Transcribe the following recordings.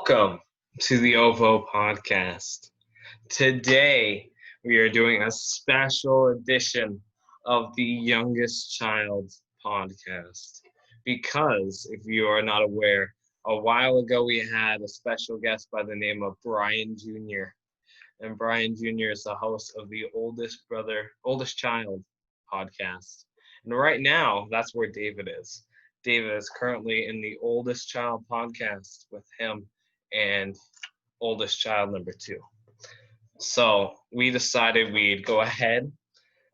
Welcome to the OVO podcast. Today, we are doing a special edition of the Youngest Child podcast. Because, if you are not aware, a while ago we had a special guest by the name of Brian Jr. And Brian Jr. is the host of the Oldest Child podcast. And right now, that's where David is. David is currently in the Oldest Child podcast with him and Oldest Child number 2. So we decided we'd go ahead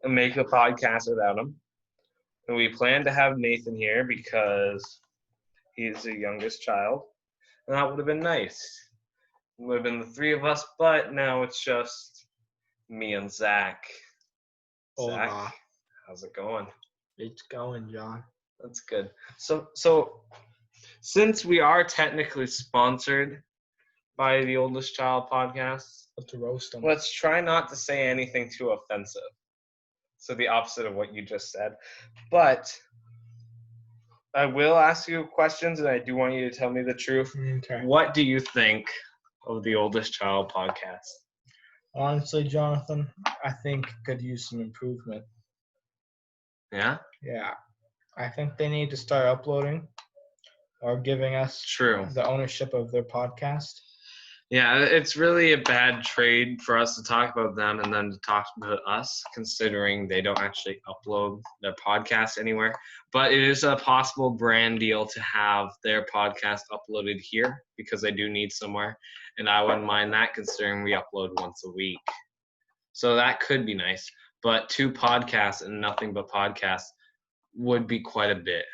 and make a podcast without him. And we planned to have Nathan here because he's the youngest child. And that would have been nice. It would have been the 3 of us, but now it's just me and Zach. Hola. Zach, how's it going? It's going, John. That's good. So since we are technically sponsored by the Oldest Child podcast, Let's roast them. let's try not to say anything too offensive. So the opposite of what you just said. But I will ask you questions, and I do want you to tell me the truth. Okay. What do you think of the Oldest Child podcast? Honestly, Jonathan, I think it could use some improvement. Yeah? Yeah. I think they need to start uploading or giving us True. the ownership of their podcast. Yeah, it's really a bad trade for us to talk about them and then to talk about us, considering they don't actually upload their podcast anywhere. But it is a possible brand deal to have their podcast uploaded here because they do need somewhere. And I wouldn't mind that considering we upload once a week. So that could be nice. But 2 podcasts and nothing but podcasts would be quite a bit.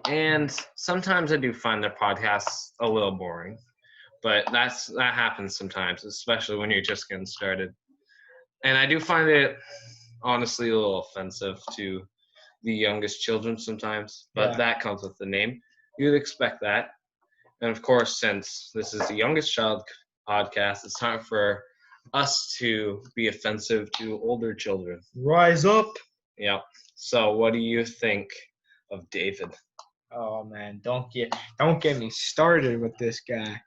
And sometimes I do find their podcasts a little boring. But that happens sometimes, especially when you're just getting started. And I do find it, honestly, a little offensive to the youngest children sometimes. But that comes with the name. You'd expect that. And, of course, since this is the Youngest Child podcast, it's time for us to be offensive to older children. Rise up. Yep. So what do you think of David? Oh man, don't get me started with this guy.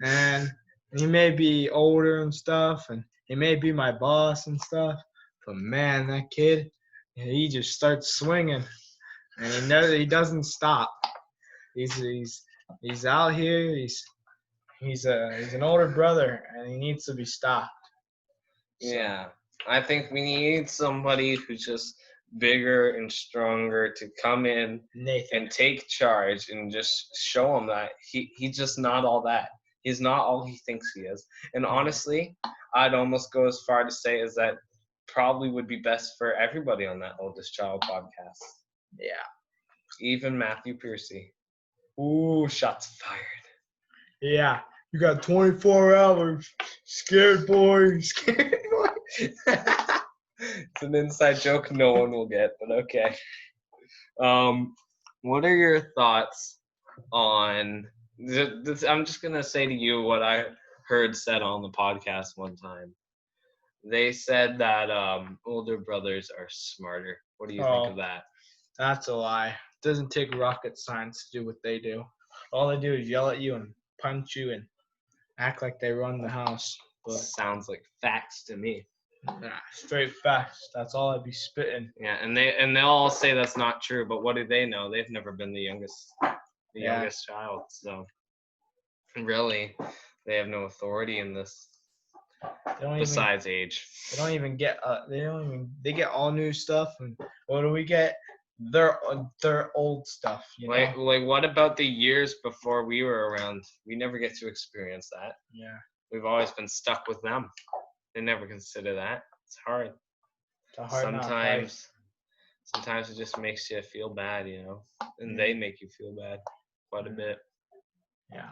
And he may be older and stuff, and he may be my boss and stuff, but man, that kid, he just starts swinging, and he doesn't stop. He's out here. He's an older brother, and he needs to be stopped. So. Yeah, I think we need somebody who's just bigger and stronger to come in Nathan. and take charge and just show him that he's just not all that. He's not all he thinks he is. And honestly, I'd almost go as far to say is that probably would be best for everybody on that Oldest Child podcast. Yeah. Even Matthew Piercy. Ooh, shots fired. Yeah. You got 24 hours. Scared boy. Scared boy. It's an inside joke no one will get, but okay. What are your thoughts on this? I'm just going to say to you what I heard said on the podcast one time. They said that older brothers are smarter. What do you think of that? That's a lie. It doesn't take rocket science to do what they do. All they do is yell at you and punch you and act like they run the house. But sounds like facts to me. Yeah, straight facts. That's all I'd be spitting. Yeah, and they'll all say that's not true, but what do they know? They've never been the youngest child, so really they have no authority in this besides age. They don't even get they get all new stuff, and what do we get? Their old stuff, you know? Like what about the years before we were around? We never get to experience that. Yeah. We've always been stuck with them. They never consider that. It's hard. It's a hard Sometimes it just makes you feel bad, you know, and they make you feel bad quite a bit. Yeah.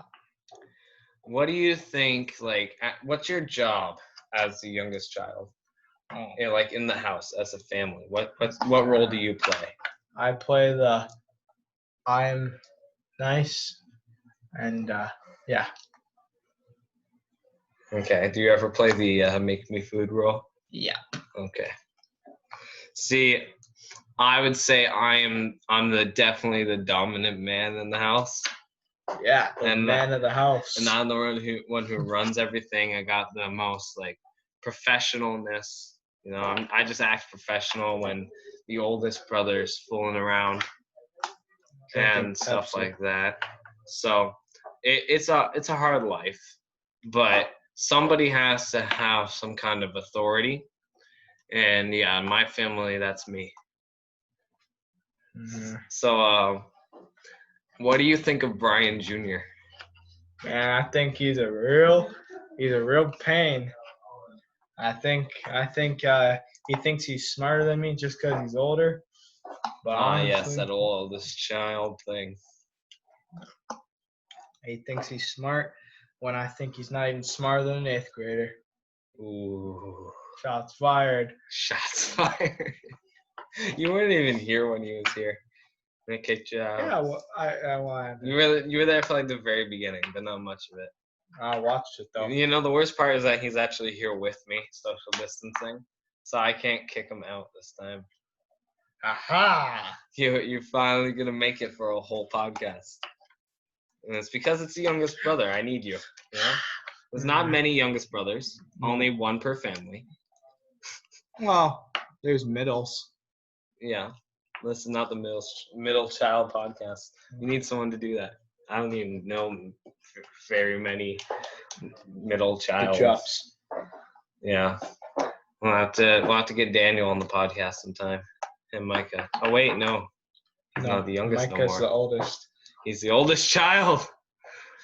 What do you think, like, what's your job as the youngest child? You know, like in the house as a family? What role do you play? I play I'm nice and yeah. Okay. Do you ever play the make me food role? Yeah. Okay. See, I would say I'm definitely the dominant man in the house. Yeah, the And man of the house. and I'm the one who runs everything. I got the most like professionalness. You know, I just act professional when the oldest brother's fooling around Drinking and stuff Pepsi. like that. So it's a hard life, but somebody has to have some kind of authority. And yeah, in my family, that's me. Mhm. So, what do you think of Brian Jr.? Man, I think he's a real pain. I think he thinks he's smarter than me just because he's older. But Yes, honestly, that oldest child thing. he thinks he's smart when I think he's not even smarter than an 8th grader. Ooh, Shots fired. shots fired. You weren't even here when he was here. I kicked you out. Yeah, well, I wanted. You were there for like the very beginning, but not much of it. I watched it though. You know, the worst part is that he's actually here with me, social distancing, so I can't kick him out this time. Aha! You're finally gonna make it for a whole podcast, and it's because it's the youngest brother. I need you. You know, there's not many youngest brothers, only one per family. Well, there's middles. Yeah, this is not the middle child podcast. You need someone to do that. I don't even know very many middle The childs. Jups. Yeah, we'll have to get Daniel on the podcast sometime, and Micah. Oh wait, no, he's not the youngest no Micah's more. the oldest. He's the oldest child.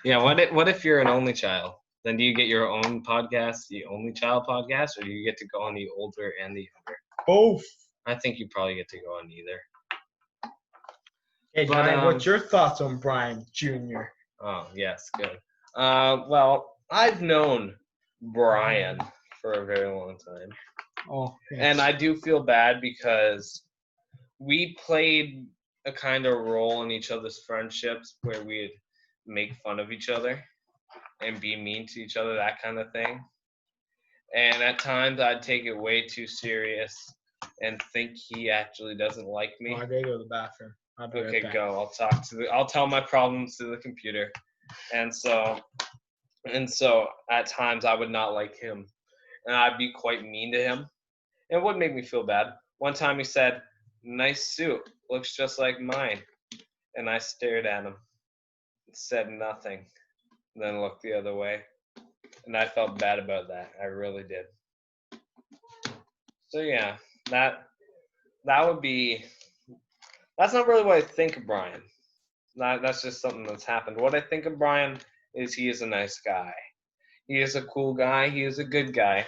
Yeah, what if you're an only child? Then do you get your own podcast, the only child podcast, or do you get to go on the older and the younger? Both. I think you probably get to go on either. Hey, But, Johnny, what's your thoughts on Brian Jr.? Oh, yes, good. Well, I've known Brian for a very long time. Oh, yes. And I do feel bad because we played a kind of role in each other's friendships where we'd make fun of each other and be mean to each other, that kind of thing. And at times I'd take it way too serious and think he actually doesn't like me. I gotta go to the bathroom. I'll be Okay, right back. go. I'll tell my problems to the computer. And so at times I would not like him. And I'd be quite mean to him. It would make me feel bad. One time he said, "Nice suit. Looks just like mine." And I stared at him, said nothing, then looked the other way. And I felt bad about that. I really did. So yeah, that would be. That's not really what I think of Brian. That's just something that's happened. What I think of Brian is he is a nice guy. He is a cool guy. He is a good guy.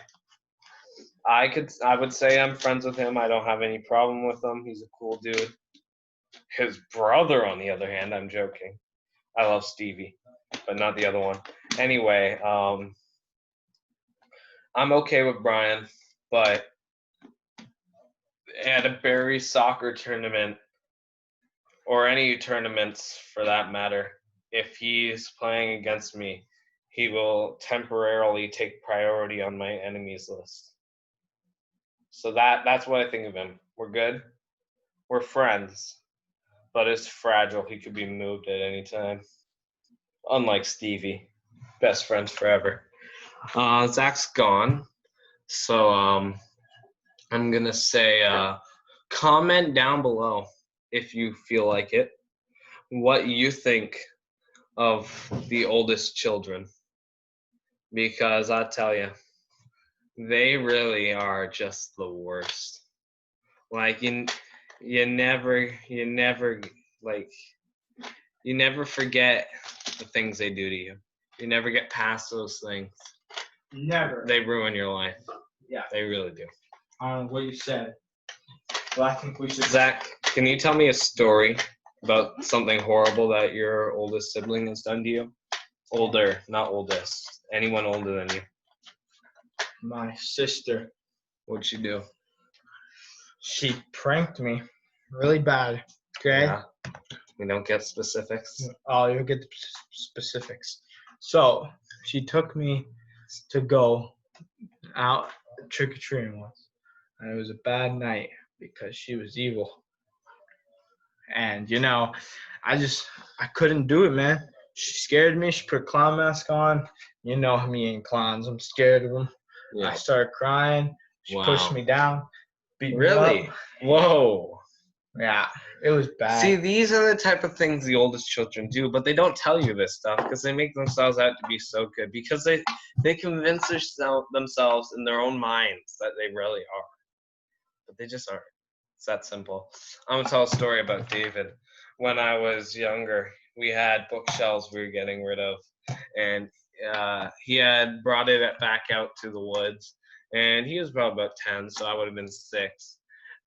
I would say I'm friends with him. I don't have any problem with him. He's a cool dude. His brother, on the other hand, I'm joking. I love Stevie, but not the other one. Anyway, I'm okay with Brian, but at a Barry soccer tournament, or any tournaments for that matter, if he's playing against me, he will temporarily take priority on my enemies list. So that's what I think of him. We're good. We're friends, but it's fragile. He could be moved at any time. Unlike Stevie, best friends forever. Zach's gone, so I'm gonna say comment down below if you feel like it what you think of the oldest children, because I tell you, they really are just the worst. Like you never like you never forget the things they do to you. You never get past those things. Never. They ruin your life. Yeah. They really do. What you said. Well, I think we should. Zach, can you tell me a story about something horrible that your oldest sibling has done to you? Older, not oldest. Anyone older than you. My sister. What'd she do? She pranked me really bad. Okay? Yeah. We don't get specifics. Oh, you'll get the specifics. So, she took me to go out trick-or-treating once. And it was a bad night because she was evil. And, I couldn't do it, man. She scared me. She put a clown mask on. You know me and clowns. I'm scared of them. I Yeah. started crying. She pushed Wow. me down, beat me Really? up. Whoa. Yeah, it was bad. See, these are the type of things the oldest children do, but they don't tell you this stuff because they make themselves out to be so good because they convince themselves in their own minds that they really are, but they just aren't. It's that simple. I'm gonna tell a story about David. When I was younger, we had bookshelves we were getting rid of, and he had brought it back out to the woods, and he was about 10, so I would have been 6,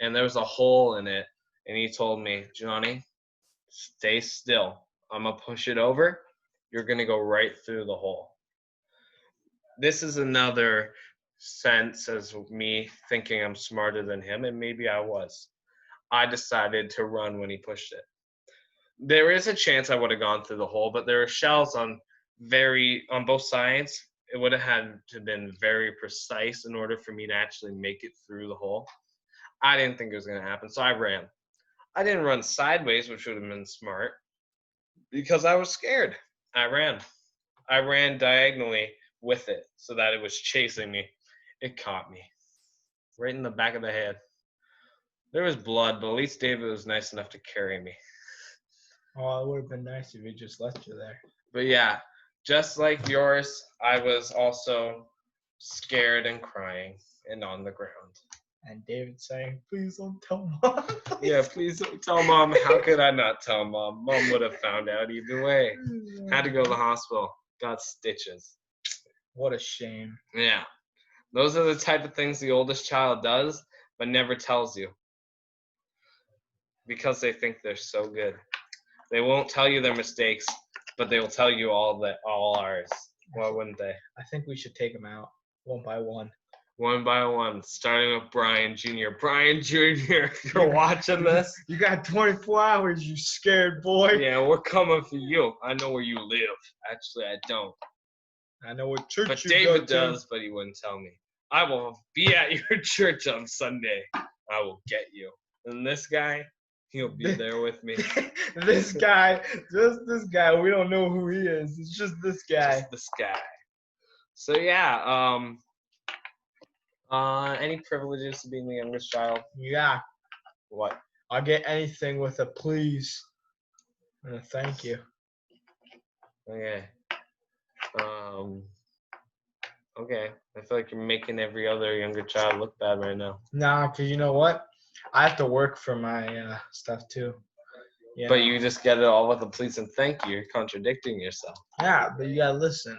and there was a hole in it, and he told me, Johnny, stay still. I'm gonna push it over. You're gonna go right through the hole. This is another sense as me thinking I'm smarter than him, and maybe I was. I decided to run when he pushed it. There is a chance I would have gone through the hole, but there are shells on both sides. It would have had to been very precise in order for me to actually make it through the hole. I didn't think it was gonna happen, so I ran. I didn't run sideways, which would have been smart, because I was scared. I ran. I ran diagonally with it so that it was chasing me. It caught me right in the back of the head. There was blood, but at least David was nice enough to carry me. Oh, it would have been nice if he just left you there. But yeah, just like yours, I was also scared and crying and on the ground. And David saying, "Please don't tell Mom." Yeah, please don't tell Mom. How could I not tell Mom? Mom would have found out either way. Had to go to the hospital. Got stitches. What a shame. Yeah. Those are the type of things the oldest child does, but never tells you. Because they think they're so good. They won't tell you their mistakes, but they will tell you all ours. Why wouldn't they? I think we should take them out one by one. One by one, starting with Brian Jr. Brian Jr., if you're watching this, You got 24 hours, you scared boy. yeah, we're coming for you. I know where you live. Actually, I don't. I know what church But you David go to. does, but he wouldn't tell me. I will be at your church on Sunday. I will get you. And this guy, he'll be there with me. This guy, just this guy. We don't know who he is. It's just this guy. Just this guy. So yeah, any privileges to being the youngest child? Yeah, What? I'll get anything with a please and a thank you. Okay. Okay. I feel like you're making every other younger child look bad right now. Nah, cause you know what? I have to work for my stuff too. But you just get it all with a please and thank you. You're contradicting yourself. Yeah, but you gotta listen.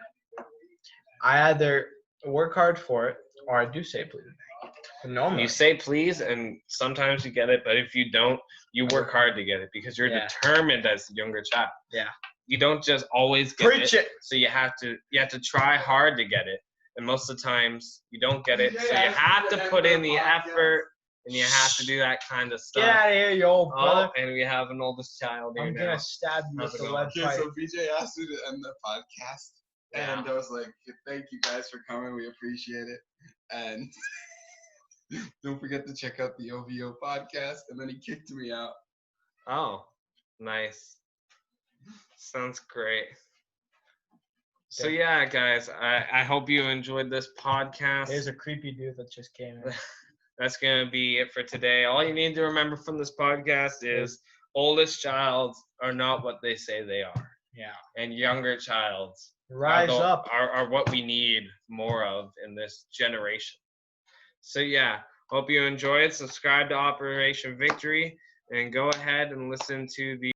I either work hard for it or I do say please and thank you. Normally, You say please, and sometimes you get it, but if you don't, you work hard to get it because you're determined as the younger child. Yeah. You don't just always get Preach it. So you have to try hard to get it, and most of the times you don't get it. So you have to put in the effort, and you have to do that kind of stuff. Get out of here, you old brother. Oh, and we have an oldest child here I'm now. gonna stab you with the lead Okay, pipe. so BJ asked me to end the podcast, and I was like, "Thank you guys for coming. We appreciate it." And don't forget to check out the OVO podcast. And then he kicked me out. Oh, nice. Sounds great. So yeah, guys, I hope you enjoyed this podcast. There's a creepy dude that just came in. That's going to be it for today. All you need to remember from this podcast is oldest childs are not what they say they are. Yeah. And younger childs Rise up. Are what we need more of in this generation. So yeah, hope you enjoyed. Subscribe to Operation Victory and go ahead and listen to the